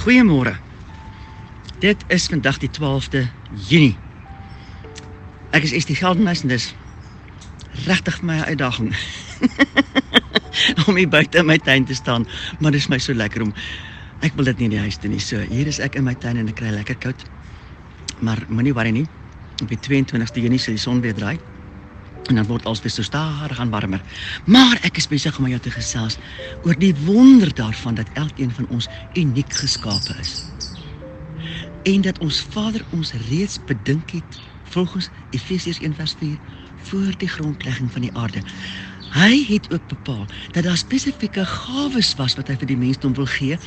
Goeiemôre. Dit is vandag die 12de Junie. Ek is Estie Geldenhuys en dis regtig vir my 'n uitdaging om hier buite in my tuin te staan, maar dis my so lekker om, ek wil dit nie in die huis doen nie, so hier is ek in my tuin en ek kry lekker koud, maar moenie worry nie, op die 22ste Junie sal die son weer draai, en dan word alles weer so stadig en warmer. Maar ek is besig om met jou te gesels oor die wonder daarvan dat elkeen van ons uniek geskape is. En dat ons Vader ons reeds bedink het, volgens Efesiërs 1:4, voor die grondlegging van die aarde. Hy het ook bepaal dat daar spesifieke gawes was wat hy vir die mensdom wil gee,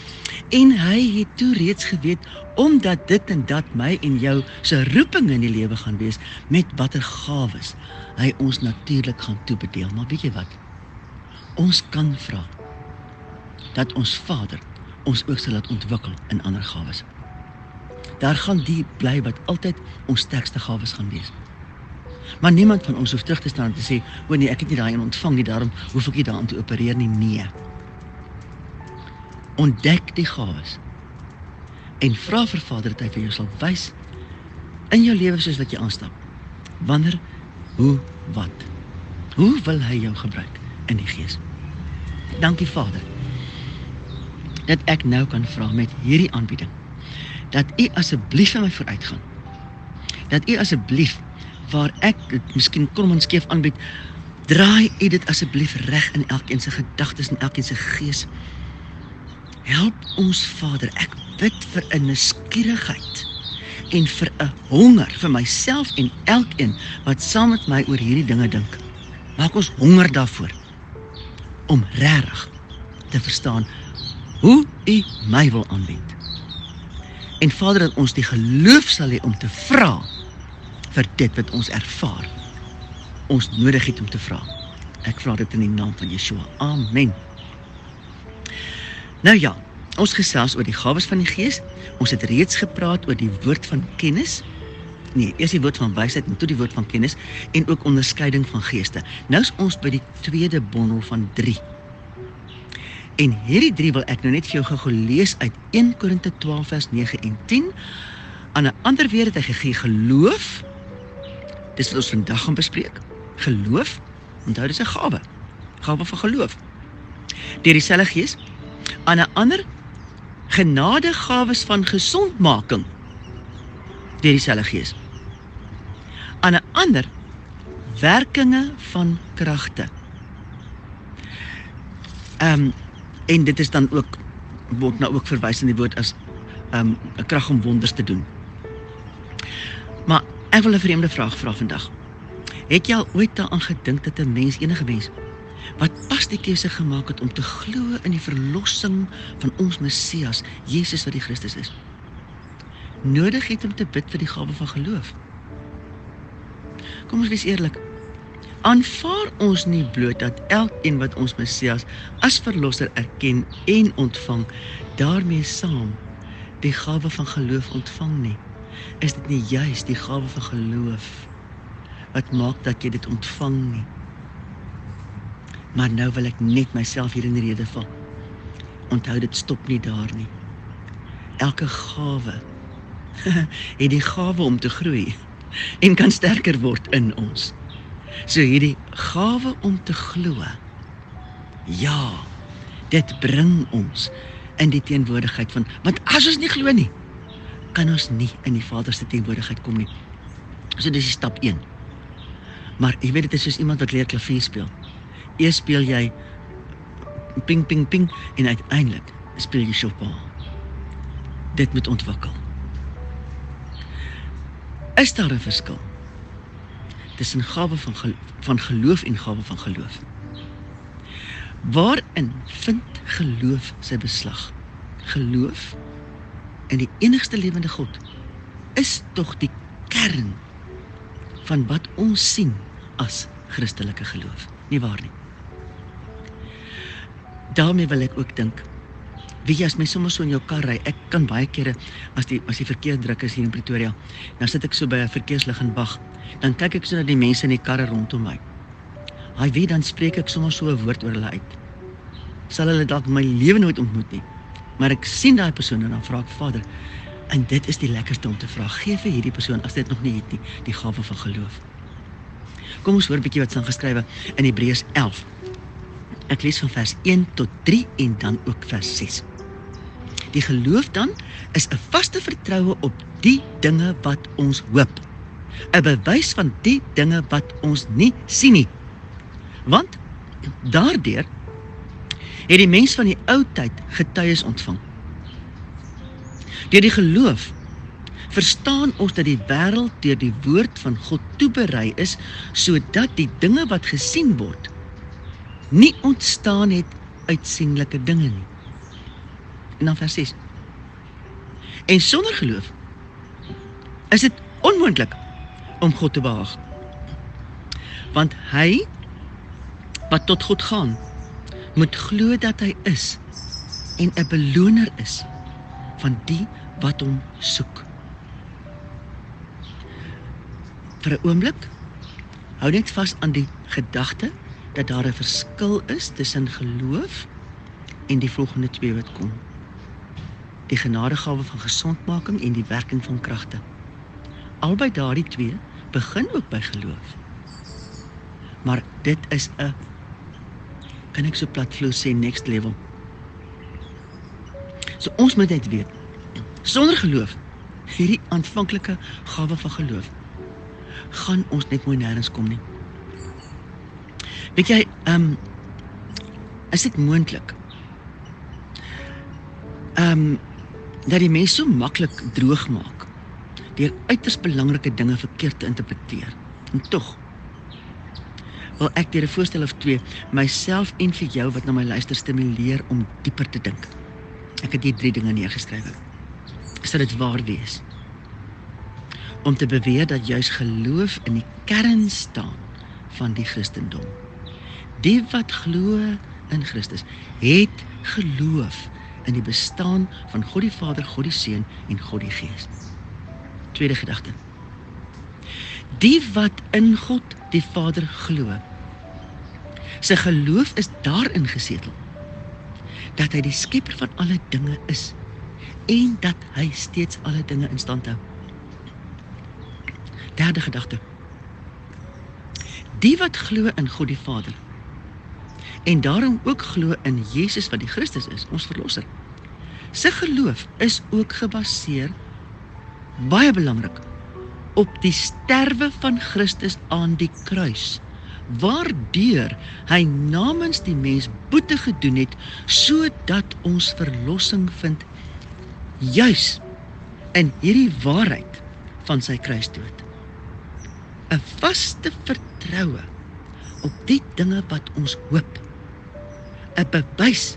en hy het toe reeds geweet, omdat dit en dat my en jou se roeping in die lewe gaan wees, met watter gawes hy ons natuurlik gaan toebedeel. Maar weet jy wat? Ons kan vra dat ons Vader ons ook sal laat ontwikkel in ander gawes. Daar gaan die bly wat altyd ons sterkste gawes gaan wees. Maar niemand van ons hoef terug te staan en te sê, o nee, ek het nie daai ontvang nie, daarom hoef ek nie daaraan te opereer nie. Nee. Ontdek die gawes en vra vir Vader dat hy vir jou sal wys in jou lewe soos wat jy aanstap. Wanneer, hoe, wat? Hoe wil hy jou gebruik in die gees? Dankie Vader, dat ek nou kan vra met hierdie aanbieding, dat u asseblief in my vooruitgaan, dat u asseblief, waar ek het miskien krom en skeef aanbied, draai u dit asseblief reg in elkeen se gedagtes en elkeen se gees. Help ons Vader, ek bid vir 'n nuuskierigheid en vir 'n honger vir myself en elkeen wat saam met my oor hierdie dinge dink. Maak ons honger daarvoor om regtig te verstaan hoe u my wil aanwend. En Vader, dat ons die geloof sal hê om te vra vir dit wat ons ervaar, ons nodig het om te vra. Ek vra dit in die naam van Yeshua. Amen. Nou ja, ons gesels oor die gawes van die Gees. Ons het reeds gepraat oor die woord van kennis. Nee, eers die woord van wysheid en toe die woord van kennis en ook onderskeiding van geeste. Nou is ons by die tweede bondel van 3. En hierdie 3 wil ek nou net vir jou gou lees uit 1 Korinte 12 vers 9 en 10. Aan 'n ander weer het hy gegee geloof. Dis wat ons vandag gaan bespreek. Geloof, onthou dis 'n gawe. Gawe van geloof. Deur dieselfde Gees. Aan 'n ander genadegawes van gesondmaking. Deur dieselfde Gees. Aan 'n ander werkinge van kragte. En dit is dan ook, word nou ook verwys in die woord as 'n krag om wonders te doen. Maar ek wil 'n vreemde vraag vra vandag. Het jy al ooit daaraan gedink dat 'n mens, enige mens, wat pas die keuse gemaak het om te glo in die verlossing van ons Messias, Jesus wat die Christus is, nodig het om te bid vir die gawe van geloof? Kom ons wees eerlik. Aanvaar ons nie bloot dat elkeen wat ons Messias as verlosser erken en ontvang, daarmee saam die gawe van geloof ontvang nie? Is dit nie juist die gawe van geloof wat maak dat jy dit ontvang nie? Maar nou wil ek net myself hier in die rede val. Onthou, dit stop nie daar nie. Elke gawe het die gawe om te groei en kan sterker word in ons. So hierdie gawe om te glo, ja, dit bring ons in die teenwoordigheid van, want as ons nie glo nie, kan ons nie in die Vader se teenwoordigheid kom nie. So dis die stap 1. Maar jy weet, dit is soos iemand wat leer klavier speel. Eers speel jy ping, ping, ping, en uiteindelik speel jy Chopin. Dit moet ontwikkel. Is daar 'n verskil tussen gawe van geloof en gawe van geloof? Waarin vind geloof sy beslag? Geloof in die enigste lewende God is tog die kern van wat ons sien as Christelike geloof. Nie waar nie? Daarmee wil ek ook dink, weet jy, as my soms so in jou kar ry, ek kan baie kere, as die verkeer druk is hier in Pretoria, dan sit ek so by 'n verkeerslig en wag, dan kyk ek so na die mense in die karre rondom my. Hy weet, dan spreek ek soms so 'n woord oor hulle uit. Sal hulle dalk my lewe nooit ontmoet nie, Maar ek sien daai persoon en dan vra ek Vader, en dit is die lekkerste om te vra, gee vir hierdie persoon, as dit nog nie het nie, die gawe van geloof. Kom ons hoor 'n bietjie wat staan geskrywe in Hebreërs 11. Ek lees van vers 1 tot 3 en dan ook vers 6. Die geloof dan is 'n vaste vertroue op die dinge wat ons hoop. 'n Bewys van die dinge wat ons nie sien nie. Want daardeur het die mens van die ou tyd getuies ontvang. Deur die geloof verstaan ons dat die wêreld deur die woord van God toeberei is, sodat die dinge wat gesien word, nie ontstaan het uit sienlike dinge nie. En dan vers 6. En sonder geloof is dit onmoontlik om God te behaag. Want hy wat tot God gaan, moet glo dat hy is en 'n beloner is van die wat hom soek. Vir 'n oomblik, hou net vas aan die gedagte dat daar 'n verskil is tussen geloof en die volgende twee wat kom. Die genadegawe van gesondmaking en die werking van kragte. Albei daardie twee begin ook by geloof. Maar dit is 'n, kan ek so platvloer sê, next level. So ons moet net weet, sonder geloof, hierdie aanvanklike gawe van geloof, gaan ons net mooi nêrens kom nie. Weet jy, is dit moontlik dat die mens so maklik droog maak deur uiters belangrike dinge verkeerd te interpreteer. En tog wil ek deur 'n voorstel of twee myself en vir jou wat na my luister stimuleer om dieper te dink. Ek het hier 3 dinge neergeskryf. Sal dit waar wees om te beweer dat juis geloof in die kern staan van die Christendom. Die wat glo in Christus, het geloof in die bestaan van God die Vader, God die Seun en God die Gees. Tweede gedagte. Die wat in God die Vader glo, sy geloof is daarin gesetel, dat hy die skepper van alle dinge is, en dat hy steeds alle dinge in stand hou. Derde gedagte. Die wat glo in God die Vader, en daarom ook glo in Jesus wat die Christus is, ons verlosser, sy geloof is ook gebaseer, baie belangrik, op die sterwe van Christus aan die kruis, waardeur hy namens die mens boete gedoen het, sodat ons verlossing vind, juis in hierdie waarheid van sy kruisdood. 'n Vaste vertroue op die dinge wat ons hoop, 'n bewys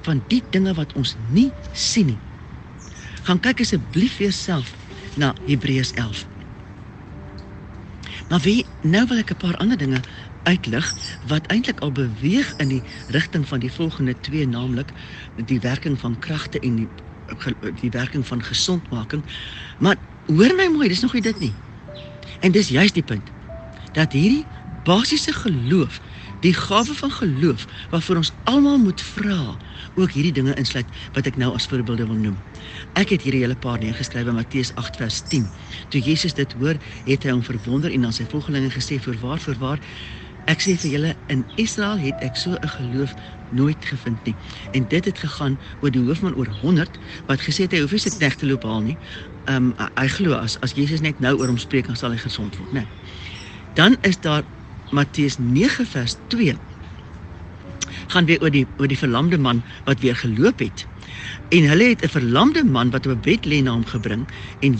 van die dinge wat ons nie sien nie. Gaan kyk asseblief vir jouself na Hebreërs 11. Maar nou wil ek 'n paar ander dinge uitlig, wat eintlik al beweeg in die rigting van die volgende twee, naamlik die werking van kragte en die werking van gesondmaking. Maar hoor my mooi, dis nog nie dit nie. En dis juist die punt, dat hierdie basiese geloof, die gawe van geloof, waarvoor ons almal moet vra, ook hierdie dinge insluit, wat ek nou as voorbeelde wil noem. Ek het hier 'n hele paar neergeskryf in Matteus 8 vers 10. Toe Jesus dit hoor, het hy hom verwonder en aan sy volgelinge gesê, voorwaar, ek sê vir julle, in Israel het ek so 'n geloof nooit gevind nie. En dit het gegaan oor die hoofman oor 100, wat gesê het, hy hoef nie sy knegt te loop haal nie. Hy glo, as Jesus net nou oor hom spreek, dan sal hy gesond word, nee. Dan is daar Matteus 9 vers 2, gaan weer oor die verlamde man wat weer geloop het. En hulle het 'n verlamde man wat op 'n bed lê na hom gebring, en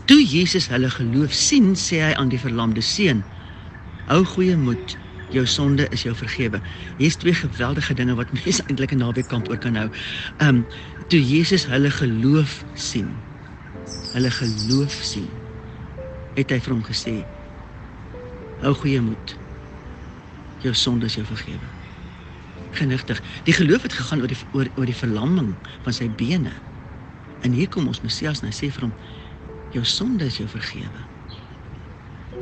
toe Jesus hulle geloof sien, sê hy aan die verlamde seun, hou goeie moed, jou sonde is jou vergewe. Hier is 2 geweldige dinge wat mense eintlik 'n naweekkamp oor kan hou. Toe Jesus hulle geloof sien, het hy vir hom gesê, hou goeie moed, jou sonde is jou vergewe. Genigtig, die geloof het gegaan oor die verlamming van sy bene. En hier kom ons Messias en hy sê vir hom, jou sonde is jou vergewe.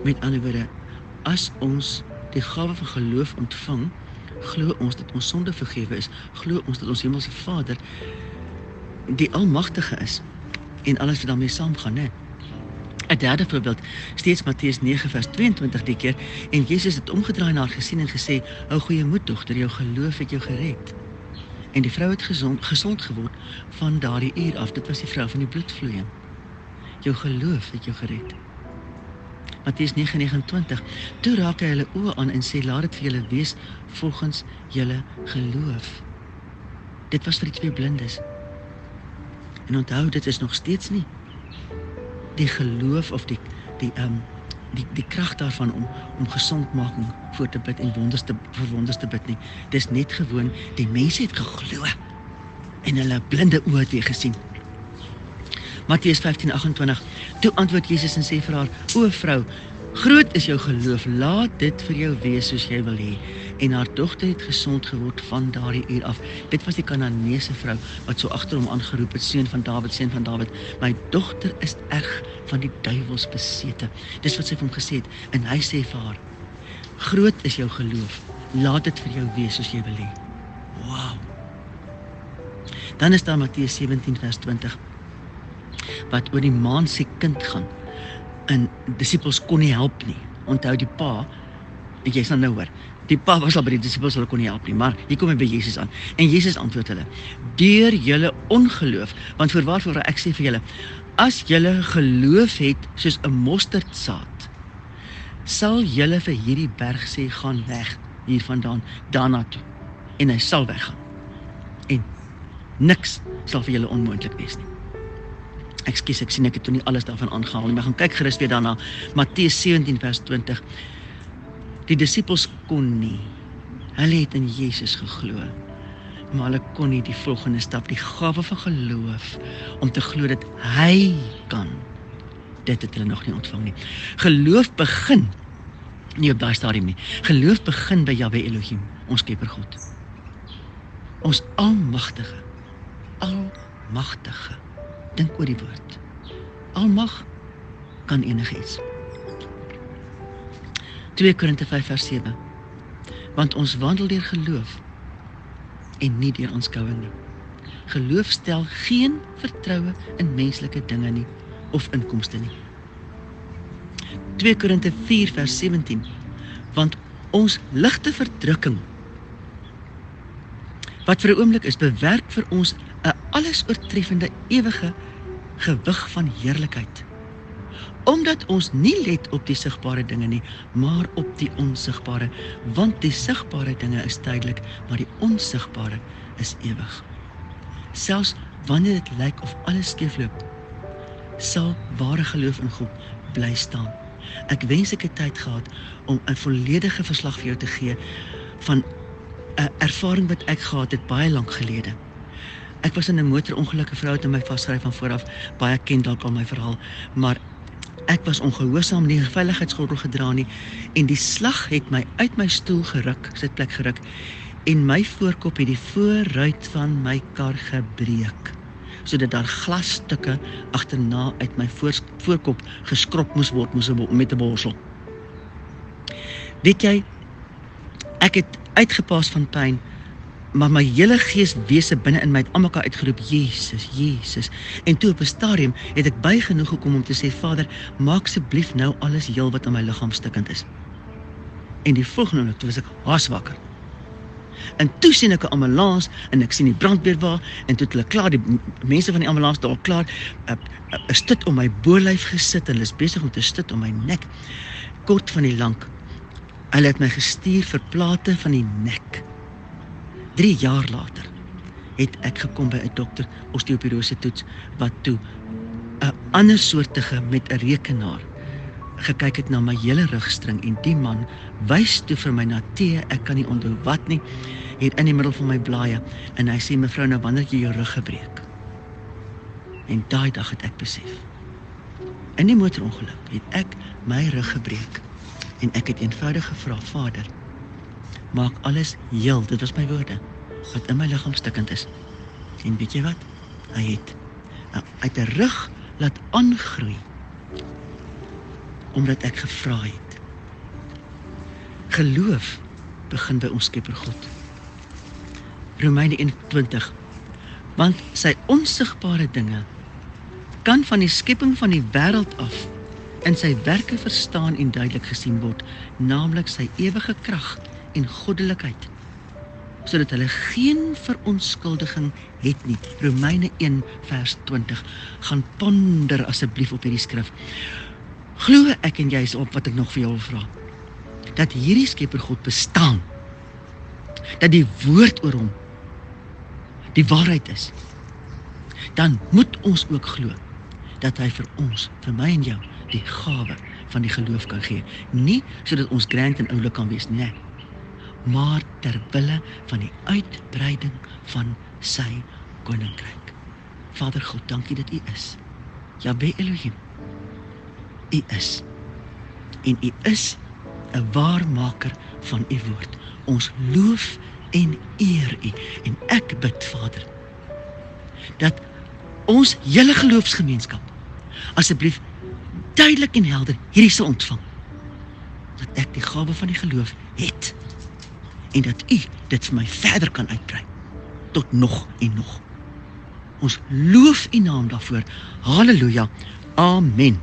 Met ander woorde, as ons die gawe van geloof ontvang, glo ons dat ons sonde vergewe is, glo ons dat ons Hemelse Vader die Almagtige is en alles wat daarmee saamgaan, né? 'n derde voorbeeld, steeds Matteus 9 vers 22 die keer, en Jesus het omgedraai na haar gesien en gesê, hou goeie moed dogter, jou geloof het jou gered. En die vrou het gesond geword van daardie uur af. Dit was die vrou van die bloedvloeiing. Jou geloof het jou gered. Matteus 9:29, toe raak hy hulle oë aan en sê, laat dit vir julle wees volgens julle geloof. Dit was vir die 2 blindes. En onthou, dit is nog steeds nie die geloof of die krag daarvan om gesondmaking voor te bid en vir wonders te bid nie. Dis net gewoon, die mense het geglo en hulle blinde oë het weer gesien. Matteus 15:28, toe antwoord Jesus en sê vir haar, o vrou, groot is jou geloof, laat dit vir jou wees soos jy wil hê. En haar dogter het gesond geword van daardie uur af. Dit was die Kananeese vrou wat so agter hom aangeroep het, seun van Dawid, my dogter is erg van die duiwels besete. Dis wat sy vir hom gesê het, en hy sê vir haar, groot is jou geloof, laat dit vir jou wees soos jy wil hê. Wow. Dan is daar Matteus 17 vers 20, wat oor die maansiek kind gaan, en disippels kon nie help nie. Onthou die pa, jy sal nou hoor, die pa was al by die disippels, hulle kon nie help nie, maar hier kom hy by Jesus aan, en Jesus antwoord hulle, deur julle ongeloof, want voorwaar ek sê vir julle, as julle geloof het soos 'n mosterdsaad, sal julle vir hierdie berg sê, gaan weg hiervandaan, daarna toe, en hy sal weggaan, en niks sal vir julle onmoontlik wees nie. Ekskuus, ek sien ek het toe nie alles daarvan aangehaal nie, maar gaan kyk gerus weer daarna, Matteus 17 vers 20, die disippels kon nie, hulle het in Jesus geglo, maar hulle kon nie die volgende stap, die gawe van geloof, om te glo dat hy kan, dit het hulle nog nie ontvang nie. Geloof begin, nie op daai stadium nie, geloof begin by Jahwe Elohim, ons Skepper God, ons almagtige, dink oor die woord, almag kan enige iets. 2 Korinte 5 vers 7, want ons wandel deur geloof en nie deur aanskouing nie. Geloof stel geen vertroue in menslike dinge nie of inkomste nie. 2 Korinte 4 vers 17, want ons ligte verdrukking wat vir 'n oomblik is, bewerk vir ons 'n alles oortreffende ewige gewig van heerlikheid. Omdat ons nie let op die sigbare dinge nie, maar op die onsigbare, want die sigbare dinge is tydelik, maar die onsigbare is ewig. Selfs wanneer dit lyk of alles skeefloop, sal ware geloof in God bly staan. Ek wens ek het tyd gehad om 'n volledige verslag vir jou te gee van 'n ervaring wat ek gehad het baie lank gelede. Ek was in 'n motorongeluk, 'n vrou het my vasgery van vooraf, baie ken dalk al my verhaal, maar ek was ongehoorsaam, nie 'n veiligheidsgordel gedra nie, en die slag het my uit my stoel geruk, sitplek geruk, en my voorkop het die voorruit van my kar gebreek, sodat daar glasstukke agterna uit my voorkop geskrob moes word met 'n borsel. Weet jy, ek het uitgepaas van pyn, maar my hele geeswese binne in my het almekaar uitgeroep, Jesus, Jesus. En toe op 'n stadium het ek by genoeg gekom om te sê, Vader, maak asseblief nou alles heel wat aan my liggaam stikkend is. En die volgende oomblik, toe was ek haaswakker. En toe sien ek 'n ambulans, en ek sien die brandweerwa, en toe het hulle klaar, die mense van die ambulans daar al klaar, 'n stit om my bolyf gesit, en hulle is besig om te stit om my nek. Kort van die lank, hulle het my gestuur vir plate van die nek. 3 jaar later het ek gekom by 'n dokter, osteoporose toets, wat toe 'n ander soortige met 'n rekenaar gekyk het na my hele rugstring, en die man wys toe vir my na T, ek kan nie onthou wat nie, hier in die middel van my blaaie, en hy sê, mevrou, nou wanneer jy jou rug gebreek. En daai dag het ek besef, in die motorongeluk het ek my rug gebreek, en ek het eenvoudig gevra, Vader, maak alles heel, dit was my woorde, wat in my liggaam stikkend is. En weet jy wat? Hy het uit 'n rug laat aangroei, omdat ek gevra het. Geloof begin by ons Skepper God. Romeine 21, Want sy onsigbare dinge kan van die skepping van die wêreld af in sy werke verstaan en duidelik gesien word, naamlik sy ewige krag en goddelikheid, sodat hulle geen verontskuldiging het nie. Romeine 1 vers 20. Gaan ponder asseblief op hierdie skrif. Glo ek en jy is op wat ek nog vir jou wil vra, dat hierdie Skepper God bestaan, dat die woord oor hom die waarheid is, dan moet ons ook glo dat hy vir ons, vir my en jou, die gawe van die geloof kan gee. Nie sodat ons grand en oulik kan wees, nee, maar terwille van die uitbreiding van sy koninkryk. Vader God, dankie dat U is. Jahwe Elohim, U is. En U is 'n waarmaker van U woord. Ons loof en eer U. En ek bid, Vader, dat ons hele geloofsgemeenskap asseblief duidelik en helder hierdie sal ontvang, dat ek die gawe van die geloof het, en dat U dit vir my verder kan uitbrei, tot nog en nog. Ons loof U naam daarvoor. Halleluja. Amen.